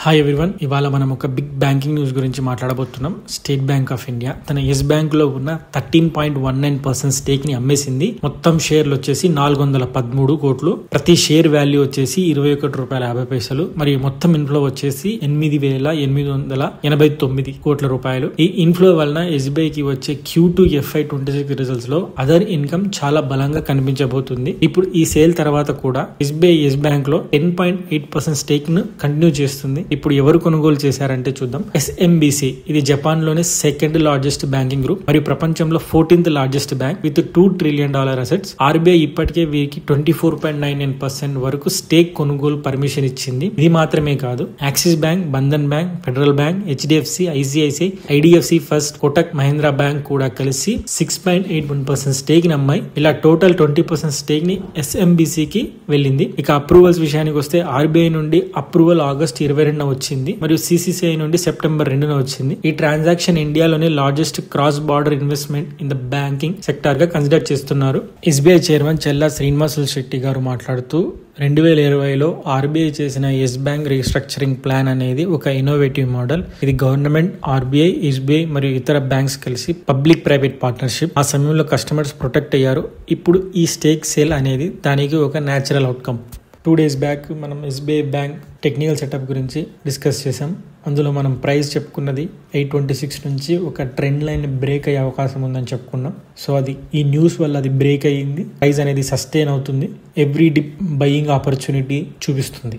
Hi everyone, ఇవాళ మనం ఒక బిగ్ బ్యాంకింగ్ న్యూస్ గురించి మాట్లాడబోతున్నాం. స్టేట్ బ్యాంక్ ఆఫ్ ఇండియా తన ఎస్ బ్యాంక్ లో ఉన్న 13.19% స్టేక్ ని అమ్మేసింది. మొత్తం షేర్లు వచ్చేసి 413 కోట్లు. ప్రతి షేర్ వాల్యూ వచ్చేసి 21 రూపాయల 50 పైసలు. మరియు మొత్తం ఇన్ఫ్లో వచ్చేసి 8,889 కోట్ల రూపాయలు. ఈ ఇన్ఫ్లో వలన ఎస్బీఐ కి వచ్చే Q2 FY26 రిజల్ట్స్ లో అదర్ ఇన్కమ్ చాలా బలంగా కనిపించబోతుంది. ఇప్పుడు ఈ సేల్ తర్వాత కూడా ఎస్బీఐ ఎస్ బ్యాంక్ లో 10.8% స్టేక్ ను కంటిన్యూ చేస్తుంది. ఇప్పుడు ఎవరు కొనుగోలు చేశారంటే చూద్దాం. SMBC ఇది జపాన్ లోనే సెకండ్ లార్జెస్ట్ బ్యాంకింగ్ గ్రూప్ మరియు ప్రపంచంలో 14th largest bank with $2 trillion assets. RBI ఇప్పటికే వీరికి 24.99% వరకు స్టేక్ కొనుగోలు పర్మిషన్ ఇచ్చింది. ఇది మాత్రమే కాదు, axis bank, Bandhan bank, federal bank, HDFC, ICICI, IDFC first, Kotak Mahindra bank కూడా కలిసి 6.81% స్టేక్ ని అమ్మాయి. ఇలా టోటల్ 20% స్టేక్ ని SMBC కి వెళ్ళింది. ఇక అప్రూవల్స్ విషయానికి వస్తే RBI నుండి అప్రూవల్ ఆగస్ట్ 22 వచ్చింది మరియు CCCI నుండి సెప్టెంబర్ 2 వచ్చింది. ఈ ట్రాన్సాక్షన్ ఇండియాలోనే largest cross border investment in the banking sector గా కన్సిడర్ చేస్తున్నారు. SBI చైర్మన్ చెల్లా శ్రీనివాసులు శెట్టి గారు మాట్లాడుతూ 2020లో RBI చేసిన ఎస్ బ్యాంక్ రీస్ట్రక్చరింగ్ ప్లాన్ అనేది ఒక ఇన్నోవేటివ్ మోడల్. ఇది గవర్నమెంట్, RBI, SBI మరియు ఇతర బ్యాంక్స్ కలిసి పబ్లిక్ ప్రైవేట్ పార్ట్నర్షిప్. ఆ సమయంలో కస్టమర్స్ ప్రొటెక్ట్ అయ్యారు. ఇప్పుడు ఈ స్టేక్ సేల్ అనేది దానికి ఒక న్యాచురల్ అవుట్కమ్. 2 days బ్యాక్ మనం SBI బ్యాంక్ టెక్నికల్ సెటప్ గురించి డిస్కస్ చేసాం. అందులో మనం ప్రైస్ చెప్పుకున్నది 826 నుంచి ఒక ట్రెండ్ లైన్ బ్రేక్ అయ్యే అవకాశం ఉందని చెప్పుకున్నాం. సో అది ఈ న్యూస్ వల్ల అది బ్రేక్ అయ్యింది. ప్రైస్ అనేది సస్టైన్ అవుతుంది. ఎవ్రీ డిప్ బయింగ్ ఆపర్చునిటీ చూపిస్తుంది.